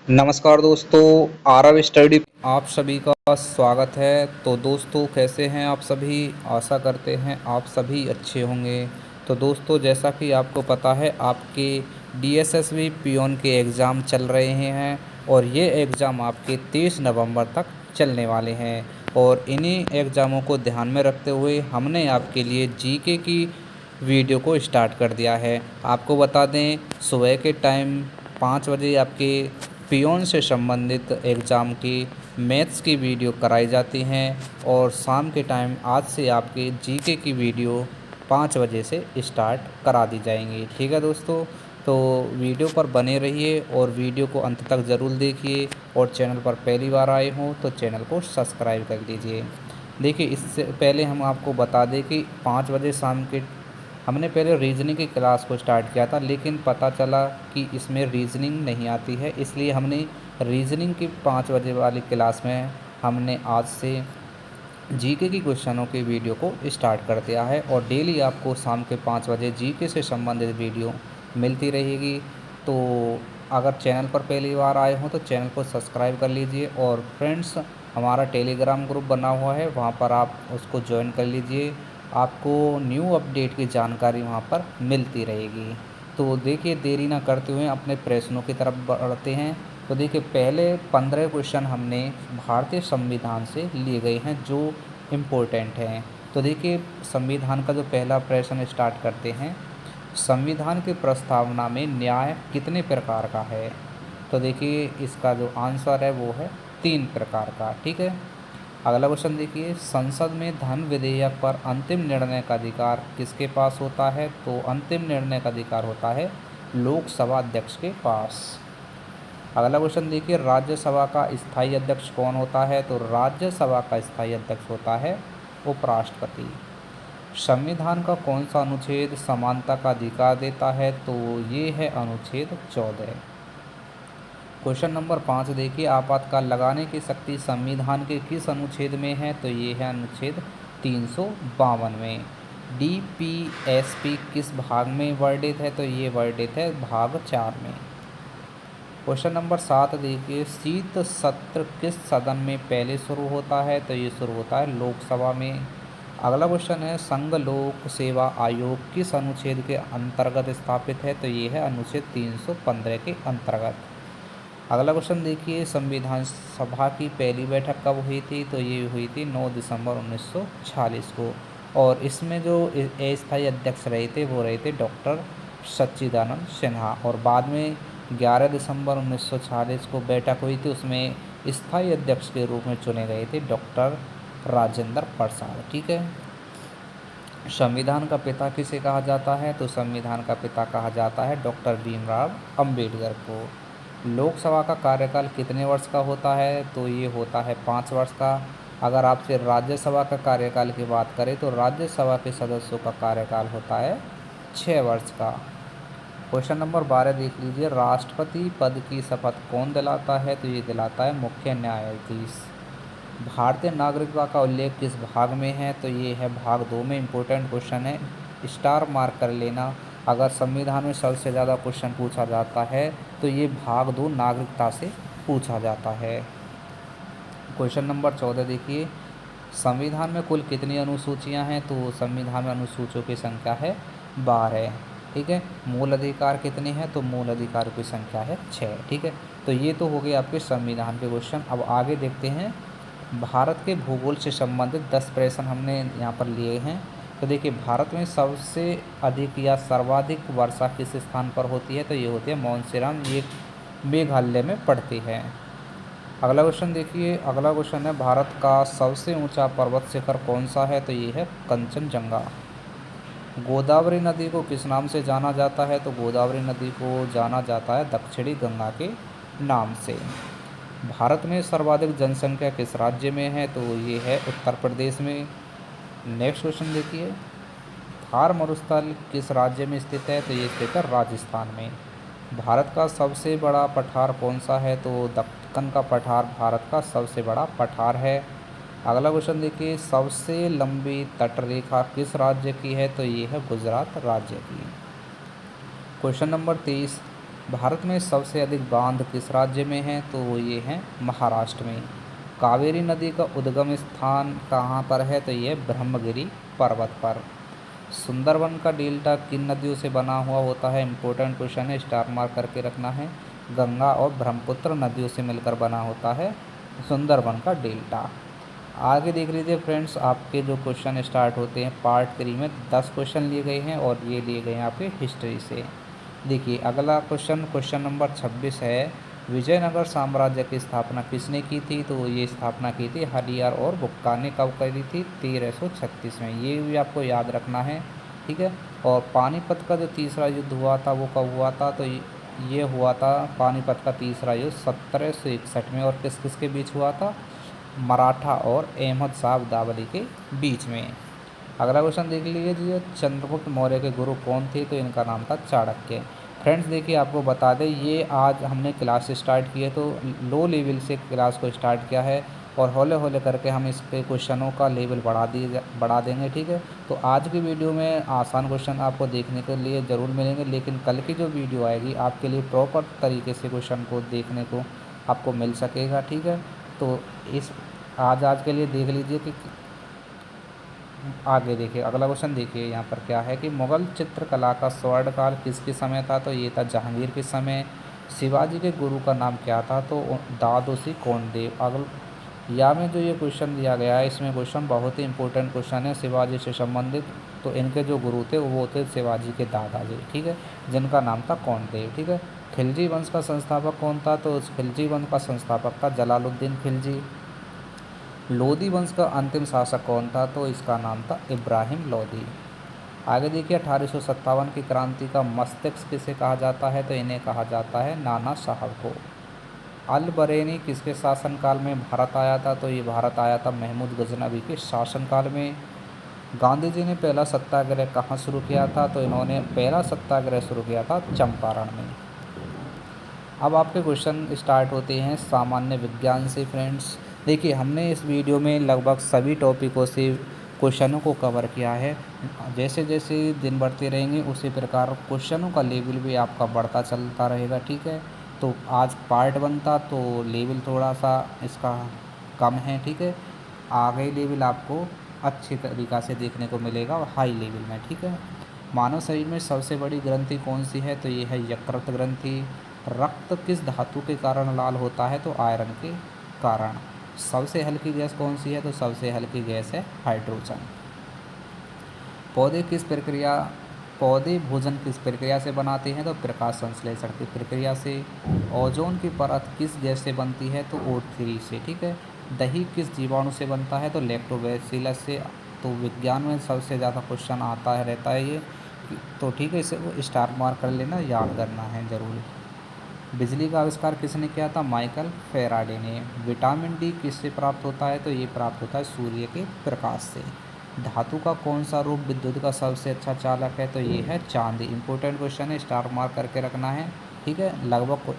नमस्कार दोस्तों, आरव स्टडी आप सभी का स्वागत है। तो दोस्तों, कैसे हैं आप सभी? आशा करते हैं आप सभी अच्छे होंगे। तो दोस्तों, जैसा कि आपको पता है, आपके डीएसएसबी पियोन के एग्ज़ाम चल रहे हैं और ये एग्ज़ाम आपके 30 नवंबर तक चलने वाले हैं। और इन्हीं एग्ज़ामों को ध्यान में रखते हुए हमने आपके लिए जीके की वीडियो को स्टार्ट कर दिया है। आपको बता दें, सुबह के टाइम 5 बजे आपके पियोन से संबंधित एग्ज़ाम की मैथ्स की वीडियो कराई जाती हैं और शाम के टाइम आज से आपके जीके की वीडियो 5 बजे से स्टार्ट करा दी जाएंगी। ठीक है दोस्तों, तो वीडियो पर बने रहिए और वीडियो को अंत तक ज़रूर देखिए और चैनल पर पहली बार आए हों तो चैनल को सब्सक्राइब कर लीजिए। देखिए, इससे पहले हम आपको बता दें कि 5 बजे शाम के हमने पहले रीजनिंग की क्लास को स्टार्ट किया था, लेकिन पता चला कि इसमें रीजनिंग नहीं आती है, इसलिए हमने रीजनिंग की 5 बजे वाली क्लास में हमने आज से जीके की क्वेश्चनों की वीडियो को स्टार्ट कर दिया है और डेली आपको शाम के 5 बजे जीके से संबंधित वीडियो मिलती रहेगी। तो अगर चैनल पर पहली बार आए हों तो चैनल को सब्सक्राइब कर लीजिए और फ्रेंड्स, हमारा टेलीग्राम ग्रुप बना हुआ है, वहाँ पर आप उसको ज्वाइन कर लीजिए। आपको न्यू अपडेट की जानकारी वहाँ पर मिलती रहेगी। तो देखिए, देरी ना करते हुए अपने प्रश्नों की तरफ बढ़ते हैं। तो देखिए, पहले 15 क्वेश्चन हमने भारतीय संविधान से लिए गए हैं जो इम्पोर्टेंट हैं। तो देखिए, संविधान का जो पहला प्रश्न स्टार्ट करते हैं, संविधान की प्रस्तावना में न्याय कितने प्रकार का है? तो देखिए, इसका जो आंसर है वो है 3 प्रकार का। ठीक है। अगला क्वेश्चन देखिए, संसद में धन विधेयक पर अंतिम निर्णय का अधिकार किसके पास होता है? तो अंतिम निर्णय का अधिकार होता है लोकसभा अध्यक्ष के पास। अगला क्वेश्चन देखिए, राज्यसभा का स्थायी अध्यक्ष कौन होता है? तो राज्यसभा का स्थायी अध्यक्ष होता है उपराष्ट्रपति। संविधान का कौन सा अनुच्छेद समानता का अधिकार देता है? तो ये है अनुच्छेद 14। क्वेश्चन नंबर 5 देखिए, आपातकाल लगाने की शक्ति संविधान के किस अनुच्छेद में है? तो ये है अनुच्छेद 352 में। डीपीएसपी किस भाग में वर्णित है? तो ये वर्णित है भाग 4 में। क्वेश्चन नंबर 7 देखिए, शीत सत्र किस सदन में पहले शुरू होता है? तो ये शुरू होता है लोकसभा में। अगला क्वेश्चन है, संघ लोक सेवा आयोग किस अनुच्छेद के अंतर्गत स्थापित है? तो ये है अनुच्छेद 315 के अंतर्गत। अगला क्वेश्चन देखिए, संविधान सभा की पहली बैठक कब हुई थी? तो ये हुई थी 9 दिसंबर 1946 को और इसमें जो अस्थायी अध्यक्ष रहे थे वो रहे थे डॉक्टर सच्चिदानंद सिन्हा और बाद में 11 दिसंबर 1946 को बैठक हुई थी, उसमें स्थायी अध्यक्ष के रूप में चुने गए थे डॉक्टर राजेंद्र प्रसाद। ठीक है। संविधान का पिता किसे कहा जाता है? तो संविधान का पिता कहा जाता है डॉक्टर भीमराव अंबेडकर को। लोकसभा का कार्यकाल कितने वर्ष का होता है? तो ये होता है 5 वर्ष का। अगर आपसे राज्यसभा का कार्यकाल की बात करें तो राज्यसभा के सदस्यों का कार्यकाल होता है 6 वर्ष का। क्वेश्चन नंबर 12 देख लीजिए, राष्ट्रपति पद की शपथ कौन दिलाता है? तो ये दिलाता है मुख्य न्यायाधीश। भारतीय नागरिकता का उल्लेख किस भाग में है? तो ये है भाग 2 में। इम्पोर्टेंट क्वेश्चन है, स्टार मार्क कर लेना। अगर संविधान में सबसे ज़्यादा क्वेश्चन पूछा जाता है तो ये भाग 2 नागरिकता से पूछा जाता है। क्वेश्चन नंबर 14 देखिए, संविधान में कुल कितनी अनुसूचियां हैं? तो संविधान में अनुसूचियों की संख्या है 12। ठीक है। मूल अधिकार कितने हैं? तो मूल अधिकार की संख्या है 6। ठीक है। तो ये तो हो गए आपके संविधान के क्वेश्चन। अब आगे देखते हैं, भारत के भूगोल से संबंधित 10 प्रश्न हमने यहाँ पर लिए हैं। तो देखिए, भारत में सबसे अधिक या सर्वाधिक वर्षा किस स्थान पर होती है? तो ये होती है मानसेराम, ये मेघालय में पड़ती है। अगला क्वेश्चन देखिए, अगला क्वेश्चन है, भारत का सबसे ऊंचा पर्वत शिखर कौन सा है? तो ये है कंचनजंगा। गोदावरी नदी को किस नाम से जाना जाता है? तो गोदावरी नदी को जाना जाता है दक्षिणी गंगा के नाम से। भारत में सर्वाधिक जनसंख्या किस राज्य में है? तो ये है उत्तर प्रदेश में। नेक्स्ट क्वेश्चन देखिए, थार मरुस्थल किस राज्य में स्थित है? तो ये स्थित है राजस्थान में। भारत का सबसे बड़ा पठार कौन सा है? तो दक्कन का पठार भारत का सबसे बड़ा पठार है। अगला क्वेश्चन देखिए, सबसे लंबी तटरेखा किस राज्य की है? तो ये है गुजरात राज्य की। क्वेश्चन नंबर 23, भारत में सबसे अधिक बांध किस राज्य में है, तो वो ये है महाराष्ट्र में। कावेरी नदी का उद्गम स्थान कहाँ पर है, तो ये ब्रह्मगिरी पर्वत पर। सुंदरवन का डेल्टा किन नदियों से बना हुआ होता है, इंपॉर्टेंट क्वेश्चन है, स्टार मार्क करके रखना है। गंगा और ब्रह्मपुत्र नदियों से मिलकर बना होता है सुंदरवन का डेल्टा। आगे देख लीजिए फ्रेंड्स, आपके जो क्वेश्चन स्टार्ट होते हैं पार्ट 3 में 10 क्वेश्चन लिए गए हैं और ये लिए गए हैं आपके हिस्ट्री से। देखिए अगला क्वेश्चन, क्वेश्चन नंबर 26 है, विजयनगर साम्राज्य की स्थापना किसने की थी, तो ये स्थापना की थी हरिहर और बुक्का ने। कब करी थी, 1336 में। ये भी आपको याद रखना है, ठीक है। और पानीपत का जो तीसरा युद्ध हुआ था वो कब हुआ था, तो ये हुआ था पानीपत का तीसरा युद्ध 1761 में। और किस किस के बीच हुआ था, मराठा और अहमद शाह अब्दाली के बीच में। अगला क्वेश्चन देख लीजिए, चंद्रगुप्त मौर्य के गुरु कौन थे, तो इनका नाम था चाणक्य। फ्रेंड्स देखिए आपको बता दें, ये आज हमने क्लास स्टार्ट की है तो लो लेवल से क्लास को स्टार्ट किया है और हौले हौले करके हम इसके क्वेश्चनों का लेवल बढ़ा देंगे, ठीक है। तो आज की वीडियो में आसान क्वेश्चन आपको देखने के लिए ज़रूर मिलेंगे, लेकिन कल की जो वीडियो आएगी आपके लिए प्रॉपर तरीके से क्वेश्चन को देखने को आपको मिल सकेगा, ठीक है। तो इस आज के लिए देख लीजिए कि आगे देखिए अगला क्वेश्चन देखिए यहाँ पर क्या है कि मुग़ल चित्रकला का स्वर्णकाल किसके समय था, तो ये था जहांगीर के समय। शिवाजी के गुरु का नाम क्या था, तो दादोसी कोंडदेव। अगल या में जो ये क्वेश्चन दिया गया है इसमें क्वेश्चन बहुत ही इंपॉर्टेंट क्वेश्चन है शिवाजी से संबंधित। तो इनके जो गुरु थे वो थे शिवाजी के दादाजी, ठीक है, जिनका नाम था कोंडदेव, ठीक है। खिलजी वंश का संस्थापक कौन था, तो उस खिलजी वंश का संस्थापक था जलालुद्दीन खिलजी। लोधी वंश का अंतिम शासक कौन था, तो इसका नाम था इब्राहिम लोधी। आगे देखिए 1857 की क्रांति का मस्तिष्क किसे कहा जाता है, तो इन्हें कहा जाता है नाना साहब को। अल बरेनी किसके शासनकाल में भारत आया था, तो ये भारत आया था महमूद गजनवी के शासनकाल में। गांधी जी ने पहला सत्याग्रह कहाँ शुरू किया था, तो इन्होंने पहला सत्याग्रह शुरू किया था चंपारण में। अब आपके क्वेश्चन स्टार्ट होते हैं सामान्य विज्ञान से। फ्रेंड्स देखिए हमने इस वीडियो में लगभग सभी टॉपिकों से क्वेश्चनों को कवर किया है। जैसे जैसे दिन बढ़ते रहेंगे उसी प्रकार क्वेश्चनों का लेवल भी आपका बढ़ता चलता रहेगा, ठीक है। तो आज पार्ट 1 था तो लेवल थोड़ा सा इसका कम है, ठीक है। आगे लेवल आपको अच्छी तरीक़ा से देखने को मिलेगा और हाई लेवल में, ठीक है। मानव शरीर में सबसे बड़ी ग्रंथि कौन सी है, तो ये है यकृत ग्रंथि। रक्त किस धातु के कारण लाल होता है, तो आयरन के कारण। सबसे हल्की गैस कौन सी है, तो सबसे हल्की गैस है हाइड्रोजन। पौधे भोजन किस प्रक्रिया से बनाते हैं, तो प्रकाश संश्लेषण की प्रक्रिया से। ओजोन की परत किस गैस से बनती है, तो O3 से, ठीक है। दही किस जीवाणु से बनता है, तो लैक्टोबैसिलस से। तो विज्ञान में सबसे ज़्यादा क्वेश्चन आता है रहता है ये, तो ठीक है, इसे वो स्टार मार्क कर लेना, याद करना है ज़रूर। बिजली का आविष्कार किसने किया था, माइकल फैराडे ने। विटामिन डी किससे प्राप्त होता है, तो ये प्राप्त होता है सूर्य के प्रकाश से। धातु का कौन सा रूप विद्युत का सबसे अच्छा चालक है, तो ये है चांदी। इंपॉर्टेंट क्वेश्चन है, स्टार मार्क करके रखना है, ठीक है। लगभग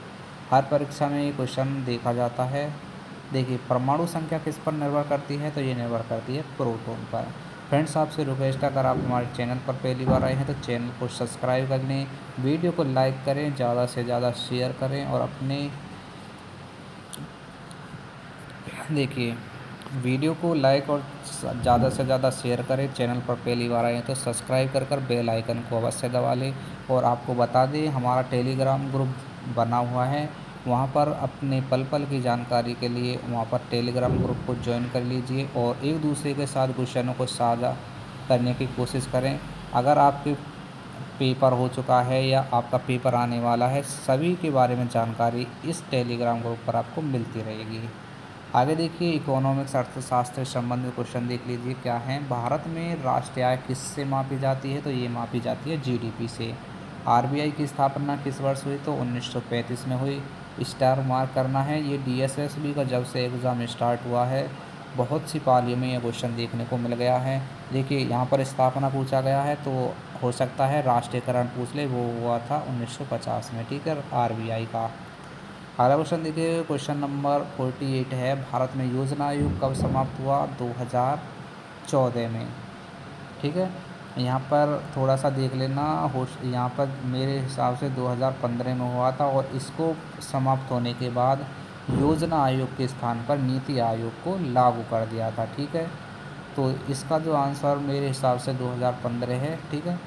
हर परीक्षा में ये क्वेश्चन देखा जाता है। देखिए परमाणु संख्या किस पर निर्भर करती है, तो ये निर्भर करती है प्रोटॉन पर। फ्रेंड्स आपसे रिक्वेस्ट अगर आप हमारे चैनल पर पहली बार आए हैं तो चैनल को सब्सक्राइब कर लें, वीडियो को लाइक करें, ज़्यादा से ज़्यादा शेयर करें और अपने देखिए वीडियो को लाइक और ज़्यादा से ज़्यादा शेयर करें। चैनल पर पहली बार आए हैं तो सब्सक्राइब कर बेल आइकन को अवश्य दबा लें। और आपको बता दें हमारा टेलीग्राम ग्रुप बना हुआ है, वहाँ पर अपने पल पल की जानकारी के लिए वहाँ पर टेलीग्राम ग्रुप को ज्वाइन कर लीजिए और एक दूसरे के साथ क्वेश्चनों को साझा करने की कोशिश करें। अगर आपके पेपर हो चुका है या आपका पेपर आने वाला है, सभी के बारे में जानकारी इस टेलीग्राम ग्रुप पर आपको मिलती रहेगी। आगे देखिए इकोनॉमिक्स अर्थशास्त्र से संबंधित क्वेश्चन देख लीजिए क्या है। भारत में राष्ट्रीय आय किससे मापी जाती है, तो ये मापी जाती है जीडीपी से। आरबीआई की स्थापना किस वर्ष हुई, तो 1935 में हुई। स्टार मार्क करना है, ये डीएसएसबी का जब से एग्ज़ाम स्टार्ट हुआ है बहुत सी पालियों में ये क्वेश्चन देखने को मिल गया है। देखिए यहाँ पर स्थापना पूछा गया है तो हो सकता है राष्ट्रीयकरण पूछ ले, वो हुआ था 1950 में, ठीक है, आरबीआई का। अगला क्वेश्चन देखिए क्वेश्चन नंबर 48 है, भारत में योजना आयोग कब समाप्त हुआ, 2014 में, ठीक है। यहाँ पर थोड़ा सा देख लेना। होश यहाँ पर मेरे हिसाब से 2015 में हुआ था और इसको समाप्त होने के बाद योजना आयोग के स्थान पर नीति आयोग को लागू कर दिया था। ठीक है, तो इसका जो आंसर मेरे हिसाब से 2015 है। ठीक है,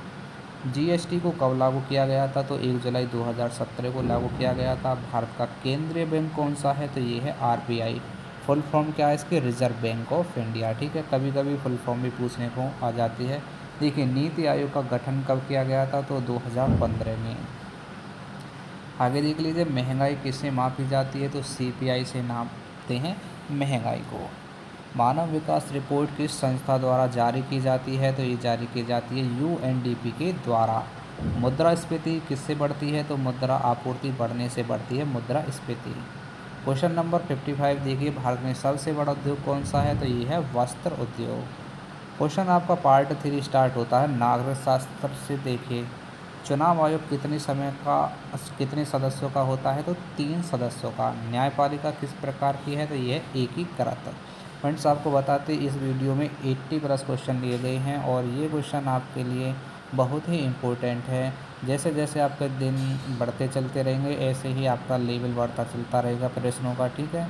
जीएसटी को कब लागू किया गया था? तो 1 जुलाई 2017 को लागू किया गया था। भारत का केंद्रीय बैंक कौन सा है? तो ये है आरबीआई। फुल फॉर्म क्या है इसके? Reserve bank of India. ठीक है, कभी कभी फुल फॉर्म भी पूछने को आ जाती है। देखिए, नीति आयोग का गठन कब किया गया था? तो 2015 में। आगे देख लीजिए, महंगाई किससे मापी जाती है? तो सीपीआई से नापते हैं महंगाई को। मानव विकास रिपोर्ट किस संस्था द्वारा जारी की जाती है? तो ये जारी की जाती है यूएनडीपी के द्वारा। मुद्रास्फीति किससे बढ़ती है? तो मुद्रा आपूर्ति बढ़ने से बढ़ती है मुद्रास्फीति। क्वेश्चन नंबर 55 देखिए, भारत में सबसे बड़ा उद्योग कौन सा है? तो ये है वस्त्र उद्योग। क्वेश्चन आपका पार्ट 3 स्टार्ट होता है नागरिक शास्त्र से। देखिए, चुनाव आयोग कितने सदस्यों का होता है? तो 3 सदस्यों का। न्यायपालिका किस प्रकार की है? तो ये है एकीकृत। फ्रेंड्स, आपको बताते इस वीडियो में 80+ क्वेश्चन लिए गए हैं और ये क्वेश्चन आपके लिए बहुत ही इम्पोर्टेंट है। जैसे जैसे आपके दिन बढ़ते चलते रहेंगे ऐसे ही आपका लेवल बढ़ता चलता रहेगा प्रश्नों का। ठीक है,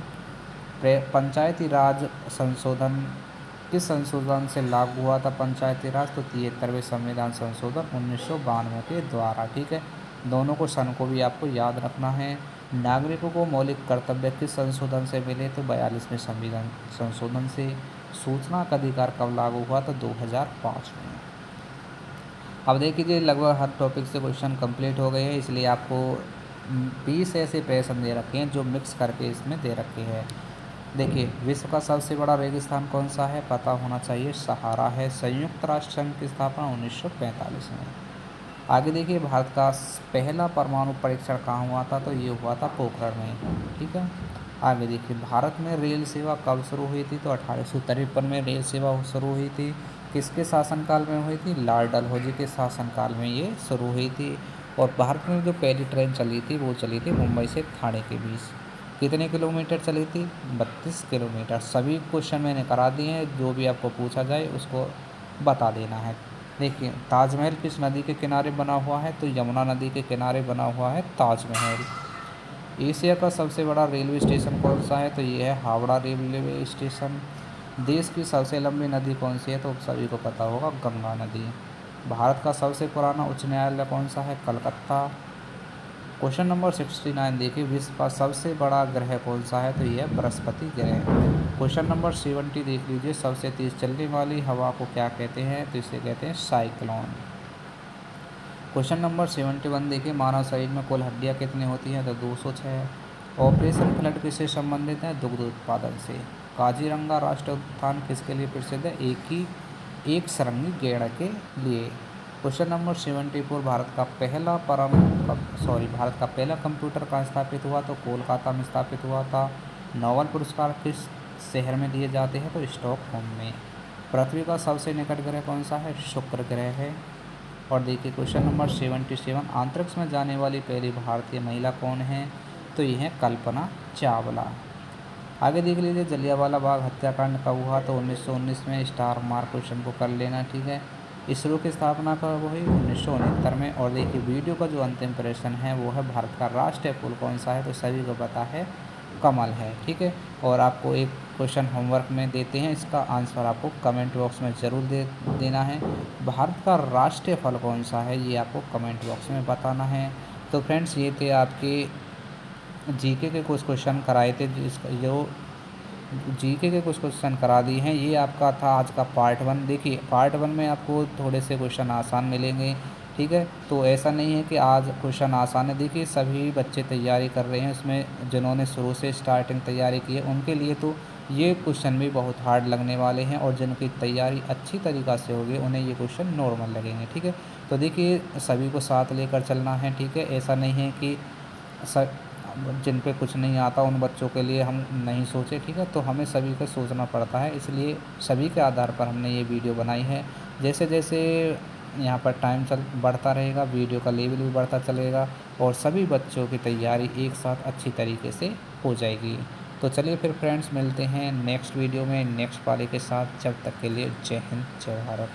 पंचायती राज संशोधन किस संशोधन से लागू हुआ था? पंचायती राज तो 73वें संविधान संशोधन 1992 के द्वारा। ठीक है, दोनों को सन को भी आपको याद रखना है। नागरिकों को मौलिक कर्तव्य किस संशोधन से मिले? तो 42वें संविधान संशोधन से। सूचना का अधिकार कब लागू हुआ? तो 2005 में। अब देखिए, लगभग हर टॉपिक से क्वेश्चन कंप्लीट हो गए हैं, इसलिए आपको 20 ऐसे प्रश्न दे रखे हैं जो मिक्स करके इसमें दे रखे हैं। देखिए, विश्व का सबसे बड़ा रेगिस्तान कौन सा है? पता होना चाहिए, सहारा है। संयुक्त राष्ट्र संघ की स्थापना 1945 में। आगे देखिए, भारत का पहला परमाणु परीक्षण कहाँ हुआ था? तो ये हुआ था पोखरण में। ठीक है, आगे देखिए, भारत में रेल सेवा कब शुरू हुई थी? तो 1853 में रेल सेवा शुरू हुई थी। किसके शासनकाल में हुई थी? लॉर्ड डलहौजी के शासनकाल में ये शुरू हुई थी। और भारत में जो पहली ट्रेन चली थी वो चली थी मुंबई से ठाणे के बीच। कितने किलोमीटर चली थी? 32 किलोमीटर। सभी क्वेश्चन मैंने करा दिए हैं, जो भी आपको पूछा जाए उसको बता देना है। देखिए, ताजमहल किस नदी के किनारे बना हुआ है? तो यमुना नदी के किनारे बना हुआ है ताजमहल। एशिया का सबसे बड़ा रेलवे स्टेशन कौन सा है? तो ये है हावड़ा रेलवे स्टेशन। देश की सबसे लंबी नदी कौन सी है? तो सभी को पता होगा, गंगा नदी। भारत का सबसे पुराना उच्च न्यायालय कौन सा है? कलकत्ता। क्वेश्चन नंबर 69 देखिए, विश्व का सबसे बड़ा ग्रह कौन सा है? तो यह है बृहस्पति ग्रह। क्वेश्चन नंबर 70 देख लीजिए, सबसे तेज चलने वाली हवा को क्या कहते हैं? तो इसे कहते हैं साइक्लोन। क्वेश्चन नंबर 71 देखिए, मानव शरीर में कुल हड्डियां कितनी होती हैं? तो 206। ऑपरेशन फ्लड किससे संबंधित है? दुग्ध उत्पादन से। काजीरंगा राष्ट्रीय उद्यान किसके लिए प्रसिद्ध है? एक सरंगी गैंड के लिए। क्वेश्चन नंबर 74, भारत का पहला कंप्यूटर कहाँ स्थापित हुआ? तो कोलकाता में स्थापित हुआ था। नोबेल पुरस्कार किस शहर में दिए जाते हैं? तो स्टॉकहोम में। पृथ्वी का सबसे निकट ग्रह कौन सा है? शुक्र ग्रह है। और देखिए, क्वेश्चन नंबर 77, अंतरिक्ष में जाने वाली पहली भारतीय महिला कौन है? तो ये है कल्पना चावला। आगे देख लीजिए, जलियांवाला बाग हत्याकांड कब हुआ? तो 1919 में। स्टार मार्क क्वेश्चन को कर लेना। ठीक है, इसरो की स्थापना कब हुई? 1969 में। और देखिए, वीडियो का जो अंतिम प्रश्न है वो है भारत का राष्ट्रीय फूल कौन सा है? तो सभी को पता है, कमल है। ठीक है, और आपको एक क्वेश्चन होमवर्क में देते हैं, इसका आंसर आपको कमेंट बॉक्स में ज़रूर देना है। भारत का राष्ट्रीय फल कौन सा है? ये आपको कमेंट बॉक्स में बताना है। तो फ्रेंड्स, ये थे आपके जीके के कुछ क्वेश्चन कराए थे, जो जीके के कुछ क्वेश्चन करा दिए हैं। ये आपका था आज का पार्ट 1। देखिए, पार्ट 1 में आपको थोड़े से क्वेश्चन आसान मिलेंगे। ठीक है, तो ऐसा नहीं है कि आज क्वेश्चन आसान है। देखिए, सभी बच्चे तैयारी कर रहे हैं, उसमें जिन्होंने शुरू से स्टार्टिंग तैयारी की है उनके लिए तो ये क्वेश्चन भी बहुत हार्ड लगने वाले हैं, और जिनकी तैयारी अच्छी तरीक़ा से होगी उन्हें ये क्वेश्चन नॉर्मल लगेंगे। ठीक है, तो देखिए, सभी को साथ लेकर चलना है। ठीक है, ऐसा नहीं है कि जिन पे कुछ नहीं आता उन बच्चों के लिए हम नहीं सोचे। ठीक है, तो हमें सभी को सोचना पड़ता है, इसलिए सभी के आधार पर हमने ये वीडियो बनाई है। जैसे जैसे यहाँ पर टाइम बढ़ता रहेगा, वीडियो का लेवल भी बढ़ता चलेगा और सभी बच्चों की तैयारी एक साथ अच्छी तरीके से हो जाएगी। तो चलिए फिर फ्रेंड्स, मिलते हैं नेक्स्ट वीडियो में नेक्स्ट पारी के साथ। जब तक के लिए जय हिंद, जय भारत।